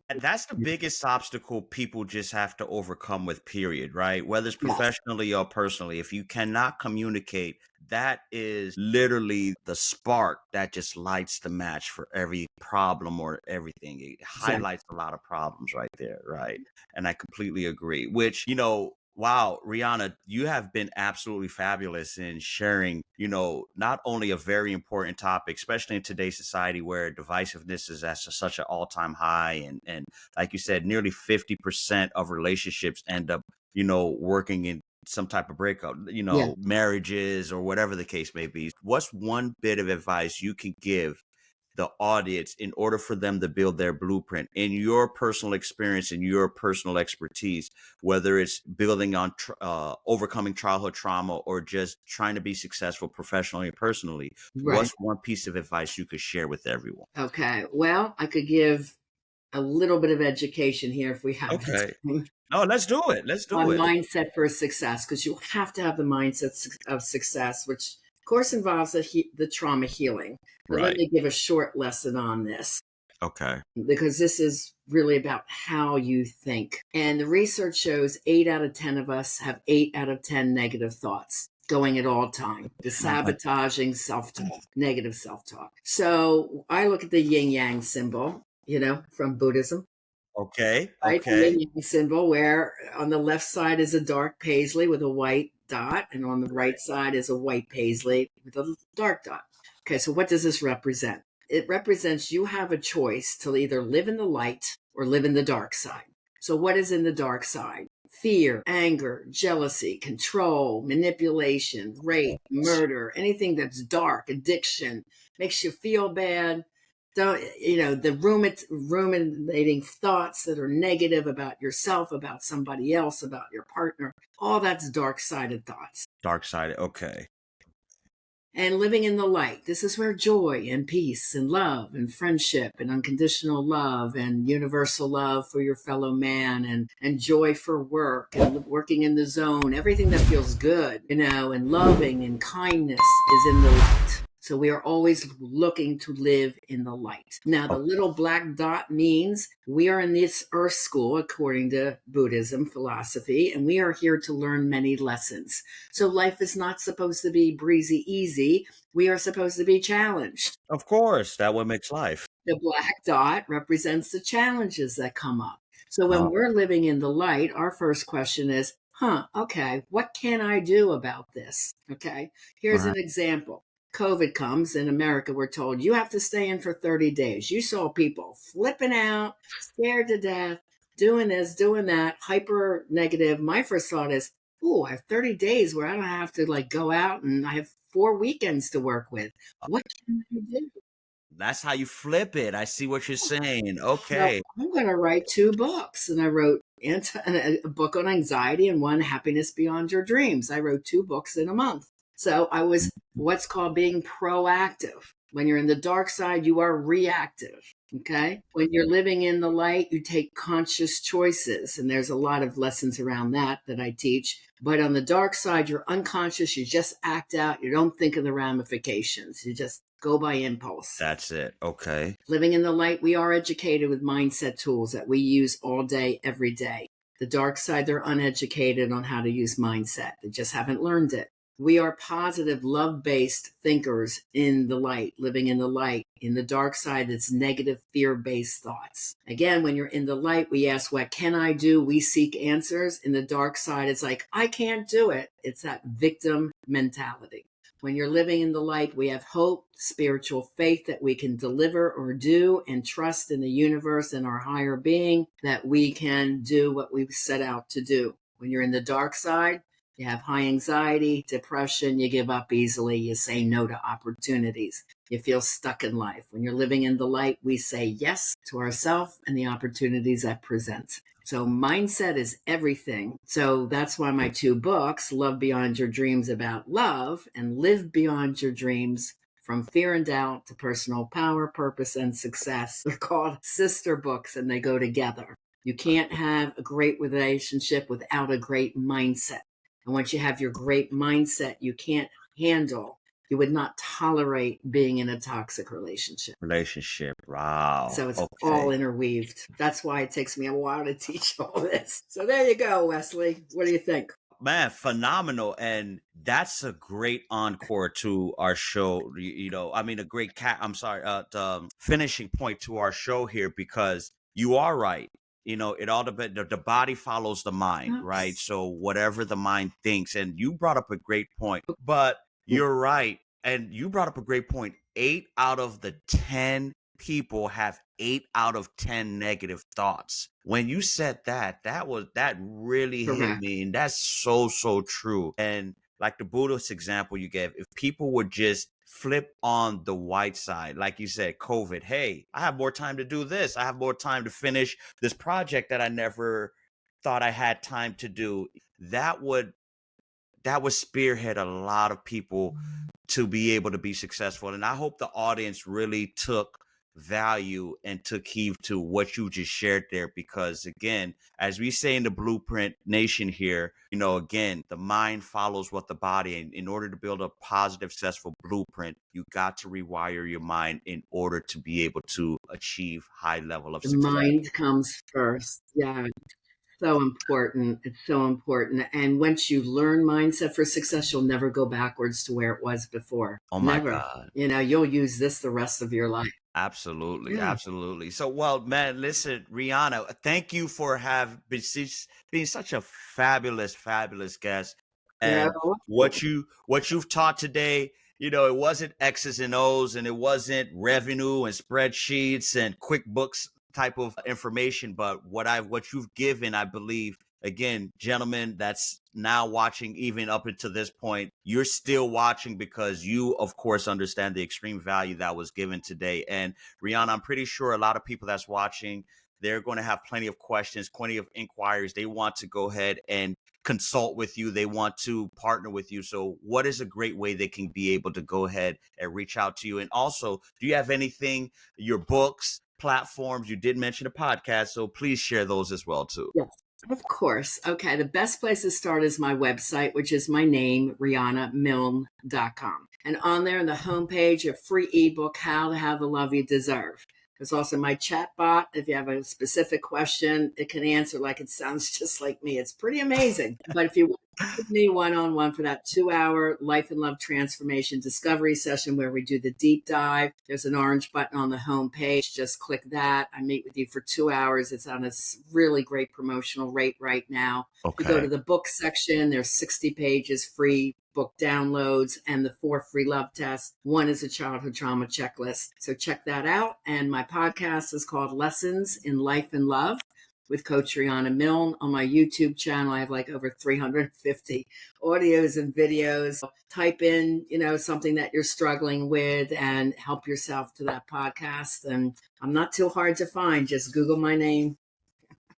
And that's the biggest obstacle people just have to overcome with, period, right? Whether it's yeah, professionally or personally. If you cannot communicate, that is literally the spark that just lights the match for every problem or everything. It exactly. highlights a lot of problems right there, right? And I completely agree, which, wow, Rihanna, you have been absolutely fabulous in sharing, not only a very important topic, especially in today's society where divisiveness is at such an all-time high. And like you said, nearly 50% of relationships end up, working in some type of breakup, Yeah. marriages or whatever the case may be. What's one bit of advice you can give the audience in order for them to build their blueprint in your personal experience and your personal expertise, whether it's building on overcoming childhood trauma or just trying to be successful professionally and personally? Right. What's one piece of advice you could share with everyone? Okay. Well, I could give a little bit of education here if we have the Okay. time No, let's do it. Let's do on it. mindset for success, because you have to have the mindset of success, which Course involves the trauma healing. But let Right. me give a short lesson on this, Okay. because this is really about how you think. And the research shows 8 out of 10 of us have 8 out of 10 negative thoughts going at all time, the sabotaging self-talk, negative self-talk. So I look at the yin yang symbol, from Buddhism, Okay. right? The yin Okay. yang symbol, where on the left side is a dark paisley with a white dot, and on the right side is a white paisley with a dark dot. Okay, so what does this represent? It represents you have a choice to either live in the light or live in the dark side. So, what is in the dark side? Fear, anger, jealousy, control, manipulation, rape, murder, anything that's dark, addiction, makes you feel bad. Don't, the ruminating thoughts that are negative about yourself, about somebody else, about your partner, all that's dark sided thoughts. Dark side. Okay. And living in the light. This is where joy and peace and love and friendship and unconditional love and universal love for your fellow man and joy for work and working in the zone, everything that feels good, and loving and kindness is in the light. So we are always looking to live in the light. Now, the little black dot means we are in this earth school, according to Buddhism philosophy, and we are here to learn many lessons. So life is not supposed to be breezy easy. We are supposed to be challenged. Of course, that what makes life. The black dot represents the challenges that come up. So when Oh, we're living in the light, our first question is, okay, what can I do about this? Okay, here's right. an example. COVID comes in America, we're told you have to stay in for 30 days. You saw people flipping out, scared to death, doing this, doing that, hyper negative. My first thought is, I have 30 days where I don't have to go out, and I have 4 weekends to work with. What can I do? That's how you flip it. I see what you're saying. So Okay. I'm going to write 2 books. And I wrote a book on anxiety and one, Happiness Beyond Your Dreams. I wrote 2 books in a month. So I was what's called being proactive. When you're in the dark side, you are reactive. Okay. When you're living in the light, you take conscious choices. And there's a lot of lessons around that I teach. But on the dark side, you're unconscious. You just act out. You don't think of the ramifications. You just go by impulse. That's it. Okay. Living in the light, we are educated with mindset tools that we use all day, every day. The dark side, they're uneducated on how to use mindset. They just haven't learned it. We are positive, love-based thinkers in the light, living in the light. In the dark side, it's negative, fear-based thoughts. Again, when you're in the light, we ask, what can I do? We seek answers. In the dark side, it's like, I can't do it. It's that victim mentality. When you're living in the light, we have hope, spiritual faith that we can deliver or do, and trust in the universe and our higher being that we can do what we've set out to do. When you're in the dark side, you have high anxiety, depression, you give up easily, you say no to opportunities, you feel stuck in life. When you're living in the light, we say yes to ourselves and the opportunities that present. So mindset is everything. So that's why my 2 books, Love Beyond Your Dreams about love and Live Beyond Your Dreams from Fear and Doubt to Personal Power, Purpose, and Success, they're called sister books and they go together. You can't have a great relationship without a great mindset. And once you have your great mindset, you would not tolerate being in a toxic relationship. Wow. So it's all Okay. interweaved. That's why it takes me a while to teach all this. So there you go, Wesley. What do you think? Man, phenomenal. And that's a great encore to our show. I mean, a great finishing point to our show here, because you are right. It all depends. The body follows the mind, right? So whatever the mind thinks, and you brought up a great point, but you're right. And you brought up a great point. 8 out of the 10 people have 8 out of 10 negative thoughts. When you said that really hit Correct. me. And that's so, so true. And like the Buddhist example you gave, if people would just flip on the white side, like you said, COVID, hey, I have more time to do this. I have more time to finish this project that I never thought I had time to do. That would spearhead a lot of people to be able to be successful. And I hope the audience really took value and took heed to what you just shared there, because again, as we say in the Blueprint Nation here, again, the mind follows what the body, and in order to build a positive, successful blueprint, you got to rewire your mind in order to be able to achieve high level of The success. mind comes first. Yeah. So important. It's so important. And once you learn mindset for success, you'll never go backwards to where it was before. Oh my Never. God. You'll use this the rest of your life. Absolutely, Yeah. absolutely. So, well, man, listen, Rihanna, thank you for being such a fabulous, fabulous guest. Yeah. And what you've taught today, it wasn't X's and O's, and it wasn't revenue and spreadsheets and QuickBooks type of information, but what you've given, I believe, again, gentlemen, that's now watching even up until this point, you're still watching because you, of course, understand the extreme value that was given today. And Rihanna, I'm pretty sure a lot of people that's watching, they're going to have plenty of questions, plenty of inquiries. They want to go ahead and consult with you. They want to partner with you. So what is a great way they can be able to go ahead and reach out to you? And also, do you have anything, your books, platforms? You did mention a podcast, so please share those as well too. Yes. Of course. Okay. The best place to start is my website, which is my name, RianaMilne.com. And on there, on the homepage, a free ebook, How to Have the Love You Deserve. There's also my chat bot. If you have a specific question, it can answer like it sounds just like me. It's pretty amazing. But if you want to work with me one-on-one for that 2-hour life and love transformation discovery session where we do the deep dive, there's an orange button on the home page. Just click that. I meet with you for 2 hours. It's on a really great promotional rate right now. Okay. If you go to the book section, there's 60 pages free book downloads and the 4 free love tests. One is a childhood trauma checklist. So check that out. And my podcast is called Lessons in Life and Love with Coach Riana Milne. On my YouTube channel, I have like over 350 audios and videos. Type in, something that you're struggling with and help yourself to that podcast. And I'm not too hard to find. Just Google my name.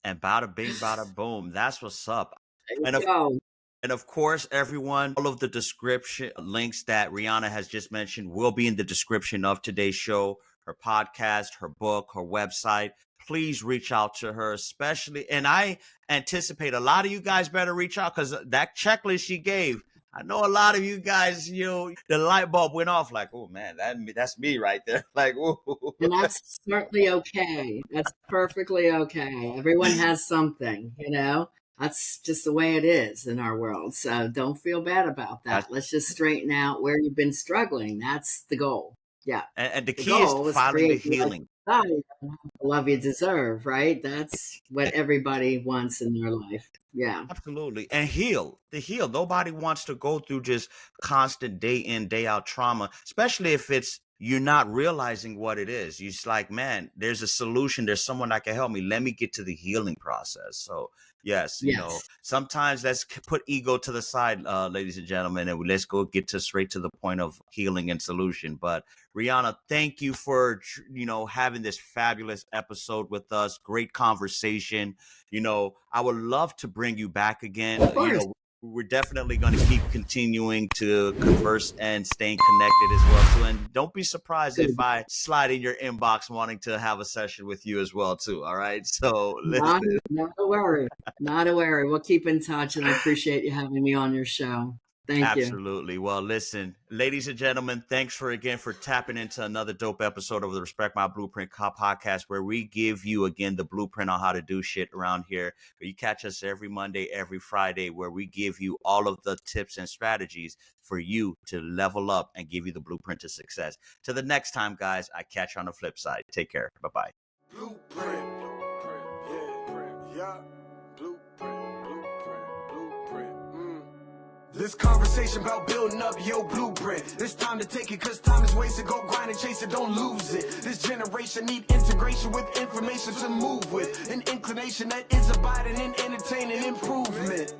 And bada bing, bada boom. That's what's up. There you go. And of course, everyone, all of the description links that Rihanna has just mentioned will be in the description of today's show, her podcast, her book, her website. Please reach out to her, especially. And I anticipate a lot of you guys better reach out, because that checklist she gave, I know a lot of you guys, the light bulb went off like, oh man, that's me right there. Like, ooh. And that's certainly okay. That's perfectly okay. Everyone has something, That's just the way it is in our world. So don't feel bad about that. Let's just straighten out where you've been struggling. That's the goal. Yeah. And the key is to find the healing. The love you deserve, right? That's what everybody wants in their life. Yeah. Absolutely. And heal. Nobody wants to go through just constant day in, day out trauma, especially if you're not realizing what it is. You're just like, man, there's a solution. There's someone that can help me. Let me get to the healing process. So yes, sometimes let's put ego to the side, ladies and gentlemen, and let's go get straight to the point of healing and solution. But Rihanna, thank you for, having this fabulous episode with us. Great conversation. I would love to bring you back again. Of course. We're definitely going to keep continuing to converse and staying connected as well too. And don't be surprised if I slide in your inbox wanting to have a session with you as well too. All right. So not a worry. Not a worry. We'll keep in touch, and I appreciate you having me on your show. Thank you. Absolutely. Well, listen, ladies and gentlemen, thanks for tapping into another dope episode of the Respect My Blueprint podcast, where we give you again the blueprint on how to do shit around here. You catch us every Monday, every Friday, where we give you all of the tips and strategies for you to level up and give you the blueprint to success. Till the next time, guys, I catch you on the flip side. Take care. Bye-bye. Blueprint, yeah. This conversation about building up your blueprint. It's time to take it, cause time is wasted. Go grind and chase it, don't lose it. This generation need integration with information to move with. An inclination that is abiding in entertaining improvement.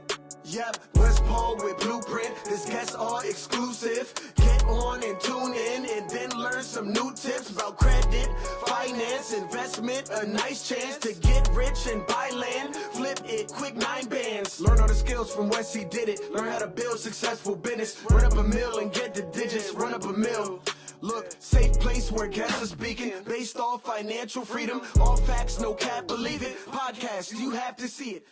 Yep, West Paul with Blueprint. This guests are exclusive. Get on and tune in and then learn some new tips about credit, finance, investment. A nice chance to get rich and buy land. Flip it, quick 9 bands. Learn all the skills from Wesley did it. Learn how to build successful business. Run up a mill and get the digits. Run up a mill. Look, safe place where guests are speaking, based off financial freedom. All facts, no cap, believe it. Podcast, you have to see it.